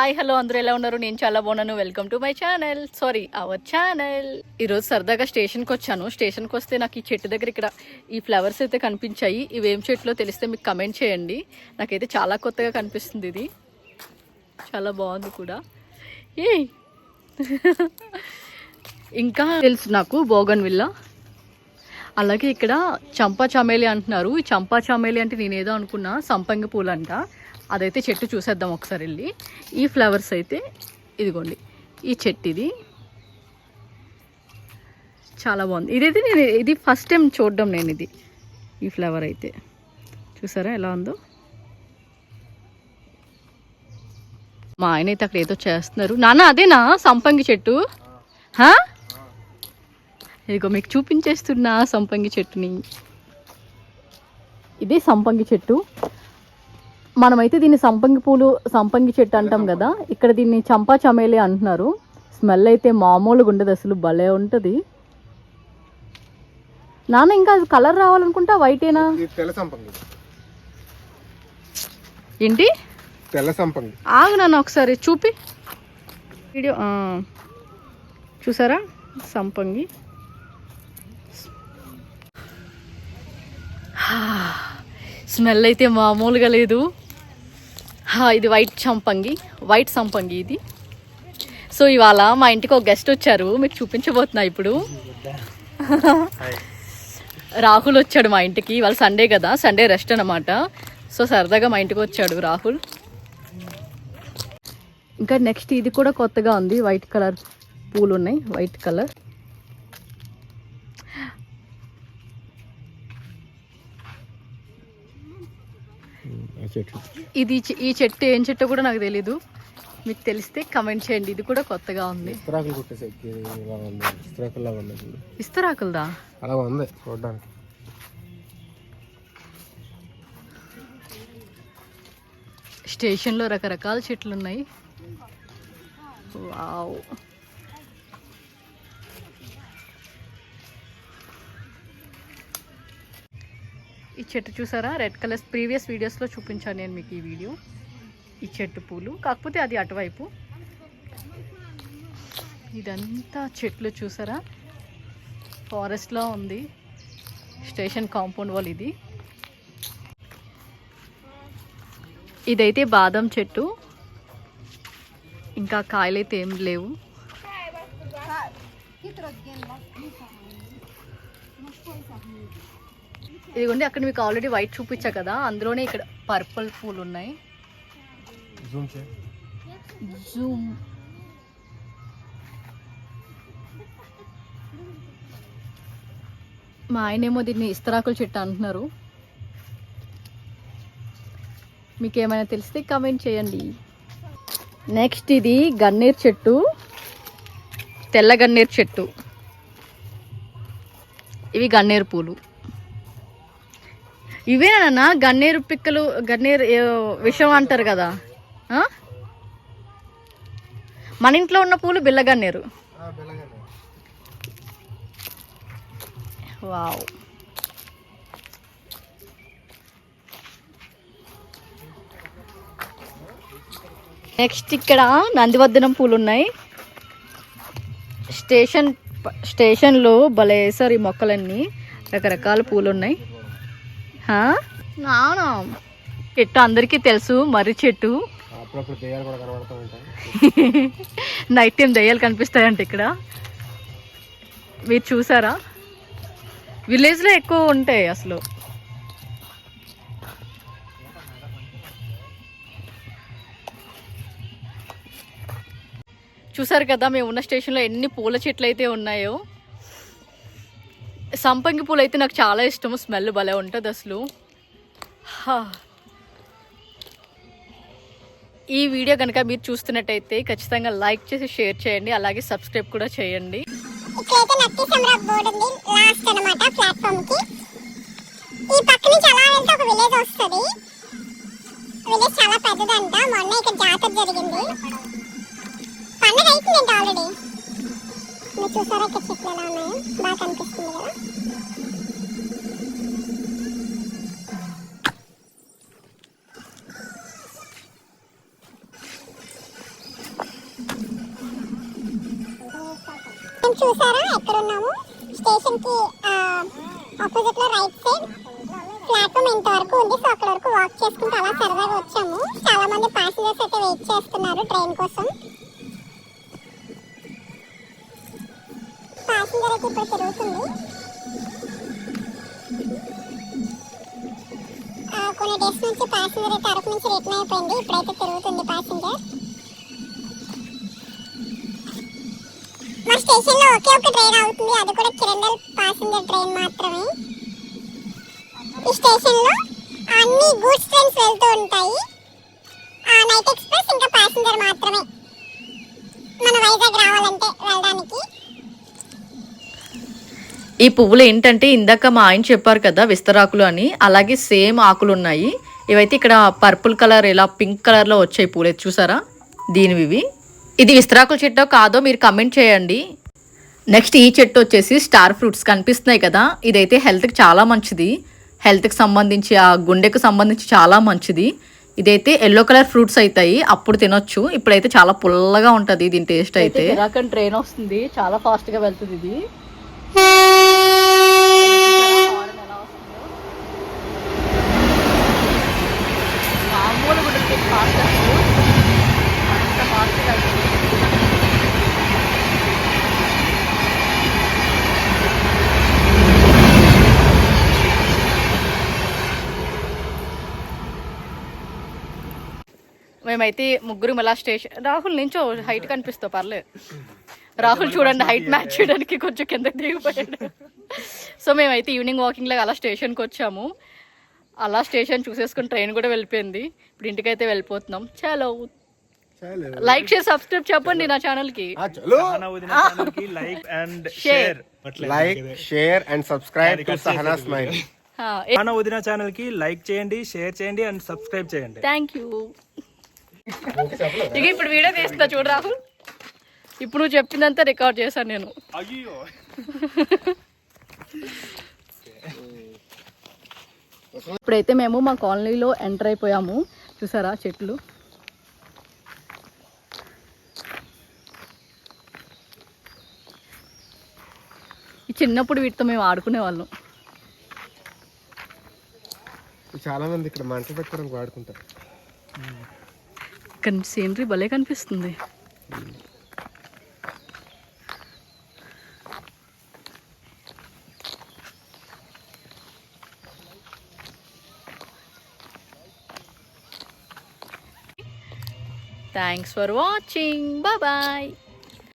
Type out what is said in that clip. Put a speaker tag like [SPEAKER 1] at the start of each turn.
[SPEAKER 1] Hi hello అందరూ ఎలా ఉన్నారు? నేను చాలా బాగున్నాను. Welcome to my channel, sorry our channel. ఈరోజు సరదాగా స్టేషన్కి వచ్చాను. స్టేషన్కి వస్తే నాకు ఈ చెట్టు దగ్గర ఇక్కడ ఈ ఫ్లవర్స్ అయితే కనిపించాయి. ఇవేం చెట్లో తెలిస్తే మీకు కమెంట్ చేయండి. నాకైతే చాలా కొత్తగా కనిపిస్తుంది. ఇది చాలా బాగుంది కూడా. ఏ ఇంకా తెలుసు నాకు బోగన్ విల్లా. అలాగే ఇక్కడ చంపా చమేలి అంటున్నారు. ఈ చంపా చమేలి అంటే నేనేదో అనుకున్నా సంపంగి పూలు అంట. అదైతే చెట్టు చూసేద్దాం ఒకసారి వెళ్ళి. ఈ ఫ్లవర్స్ అయితే ఇదిగోండి, ఈ చెట్టు ఇది చాలా బాగుంది. ఇదైతే నేను ఇది ఫస్ట్ టైం చూడడం నేను. ఇది ఈ ఫ్లవర్ అయితే చూసారా ఎలా ఉందో. మా ఆయన అయితే అక్కడ ఏదో చేస్తున్నారు. నాన్న అదేనా సంపంగి చెట్టు? ఇదిగో మీకు చూపించేస్తున్నా సంపంగి చెట్టుని. ఇదే సంపంగి చెట్టు. మనమైతే దీన్ని సంపంగి చెట్టు అంటాం కదా, ఇక్కడ దీన్ని చంపా చమేలి అంటున్నారు. స్మెల్ అయితే మామూలుగా ఉండదు, అసలు భలే ఉంటుంది. నాన్న ఇంకా కలర్ రావాలనుకుంటా, వైటేనా? ఏంటి ఆగు నాన్న ఒకసారి చూపి వీడియో. చూసారా సంపంగి. స్మెల్ అయితే మామూలుగా లేదు. ఇది వైట్ సంపంగి ఇది. సో ఇవాళ మా ఇంటికి ఒక గెస్ట్ వచ్చారు, మీకు చూపించబోతున్నా ఇప్పుడు. రాహుల్ వచ్చాడు మా ఇంటికి. ఇవాళ సండే కదా, సండే రెస్ట్ అనమాట. సో సరదాగా మా ఇంటికి వచ్చాడు రాహుల్. ఇంకా నెక్స్ట్ ఇది కూడా కొత్తగా ఉంది. వైట్ కలర్ పూలు ఉన్నాయి, వైట్ కలర్. ఈ చెట్టు ఏం చెట్టు కూడా నాకు తెలీదు, మీకు తెలిస్తే కమెంట్ చేయండి. ఇది కూడా కొత్తగా ఉంది. ఇస్తరాకులదా? స్టేషన్లో రకరకాల చెట్లు ఉన్నాయి. వావ్, ఈ చెట్టు చూసారా రెడ్ కలర్. ప్రీవియస్ వీడియోస్లో చూపించాను నేను మీకు ఈ వీడియో. ఈ చెట్టు పూలు, కాకపోతే అది అటువైపు. ఇదంతా చెట్లు చూసారా, ఫారెస్ట్లో ఉంది. స్టేషన్ కాంపౌండ్ వాల్ ఇది. ఇదైతే బాదం చెట్టు. ఇంకా కాయలైతే ఏం లేవు. ఇదిగోండి, అక్కడ మీకు ఆల్రెడీ వైట్ చూపించా కదా, అందులోనే ఇక్కడ పర్పుల్ పూలు ఉన్నాయి. జూమ్. మా ఆయనేమో దీన్ని ఇస్తరాకుల చెట్టు అంటున్నారు. మీకు ఏమైనా తెలిస్తే కమెంట్ చేయండి. నెక్స్ట్ ఇది గన్నేరు చెట్టు, తెల్ల గన్నేరు చెట్టు. ఇవి గన్నేరు పూలు. ఇవేనా గన్నేరు పిక్కలు? గన్నేరు విషం అంటారు కదా. మన ఇంట్లో ఉన్న పూలు బిల్లగన్నేరు. వావ్. నెక్స్ట్ ఇక్కడ నందివర్ధనం పూలు ఉన్నాయి. స్టేషన్లో భలే వేసారు ఈ మొక్కలన్నీ. రకరకాల పూలు ఉన్నాయి. నానా చెట్టు అందరికీ తెలుసు, మర్రి చెట్టు. నైట్ టైం దయ్యాలు కనిపిస్తాయంట ఇక్కడ. మీరు చూసారా? విలేజ్లో ఎక్కువ ఉంటాయి అసలు. చూసారు కదా మేము ఉన్న స్టేషన్లో ఎన్ని పూల చెట్లు అయితే ఉన్నాయో. సంపంగి పూలు అయితే నాకు చాలా ఇష్టము, స్మెల్ భలే ఉంటుంది అసలు. ఈ వీడియో కనుక మీరు చూస్తున్నట్టయితే ఖచ్చితంగా లైక్ చేసి షేర్ చేయండి, అలాగే సబ్స్క్రైబ్ కూడా చేయండి.
[SPEAKER 2] చూసారా ఇక్కడ చెట్లు ఎలా ఉన్నాయో, బాగా కనిపిస్తుంది కదా. చూసారా ఎక్కడ ఉన్నాము? స్టేషన్ కి ఆపోజిట్ లో రైట్ సైడ్ ప్లాట్ఫామ్ ఇంత వరకు ఉంది. సో అక్కడ వరకు వాక్ చేసుకుంటూ అలా సరదాగా వచ్చాము. చాలా మంది ప్యాసింజర్స్ అయితే వెయిట్ చేస్తున్నారు ట్రైన్ కోసం. ప్యాసింజర్ అయితే ఇప్పుడు తిరుగుతుంది. కొన్ని డేస్ నుంచి ప్యాసింజర్ అయితే అరకు నుంచి రిటర్న్ అయిపోయింది. ఇప్పుడైతే తిరుగుతుంది ప్యాసింజర్. మా స్టేషన్ లో ఒకే ఒక ట్రైన్ అవుతుంది, అది కూడా కిరండల్ ప్యాసింజర్ ట్రైన్ మాత్రమే. ఈ స్టేషన్ లో అన్ని గూడ్స్ ట్రైన్స్ వెళ్తూ ఉంటాయి. నైట్ ఎక్స్ప్రెస్ ఇంకా ప్యాసింజర్ మాత్రమే మన వైజాగ్ రావాలంటే వెళ్ళడానికి.
[SPEAKER 1] ఈ పువ్వులు ఏంటంటే ఇందాక మా ఆయన చెప్పారు కదా విస్తరాకులు అని, అలాగే సేమ్ ఆకులు ఉన్నాయి. ఇవైతే ఇక్కడ పర్పుల్ కలర్ ఇలా పింక్ కలర్లో వచ్చాయి పూలు, చూసారా దీనివి. ఇది విస్తరాకుల చెట్టో కాదో మీరు కమెంట్ చేయండి. నెక్స్ట్ ఈ చెట్టు వచ్చేసి స్టార్ ఫ్రూట్స్ కనిపిస్తున్నాయి కదా, ఇదైతే హెల్త్కి చాలా మంచిది. హెల్త్కి సంబంధించి ఆ గుండెకు సంబంధించి చాలా మంచిది. ఇదైతే ఎల్లో కలర్ ఫ్రూట్స్ అవుతాయి, అప్పుడు తినొచ్చు. ఇప్పుడైతే చాలా పుల్లగా ఉంటుంది దీని టేస్ట్ అయితే. ట్రైన్ వస్తుంది, చాలా ఫాస్ట్గా వెళ్తుంది ఇది. మేమైతే ముగ్గురు మళ్ళా స్టేషన్. రాహుల్ నుంచో హైట్ కనిపిస్తావు పర్లేదు. రాహుల్ చూడండి హైట్ మ్యాచ్ చేయడానికి కొంచెం కిందకి దిగిపోయాడు. సో మేమైతే ఈవినింగ్ వాకింగ్ లాగా అలా స్టేషన్కి వచ్చాము. అలా స్టేషన్ చూసేసుకుని ట్రైన్ కూడా వెళ్ళిపోయింది. ఇప్పుడు ఇంటికైతే వెళ్ళిపోతున్నాం. చలో లైక్ షేర్ సబ్స్క్రైబ్ చెప్పండి నా ఛానల్కి.
[SPEAKER 3] Like share and subscribe to Sahana smile.
[SPEAKER 4] మన వదిన ఛానల్ కి లైక్ చేయండి, షేర్ చేయండి అండ్ సబ్స్క్రైబ్ చేయండి.
[SPEAKER 1] Thank you. ఇక ఇప్పుడు వీడియో తీస్తున్నా చూడు రాహుల్. ఇప్పుడు నువ్వు చెప్పిందంతా రికార్డ్ చేశాను నేను. ఇప్పుడైతే మేము మా కాలనీలో ఎంటర్ అయిపోయాము. చూసారా చెట్లు. చిన్నప్పుడు వీటితో మేము ఆడుకునే వాళ్ళం.
[SPEAKER 3] చాలా మంది ఇక్కడ మంట పెట్టుకోవడానికి వాడుకుంటారు.
[SPEAKER 1] కానీ సీనరీ భలే కనిపిస్తుంది. Thanks for watching. Bye bye.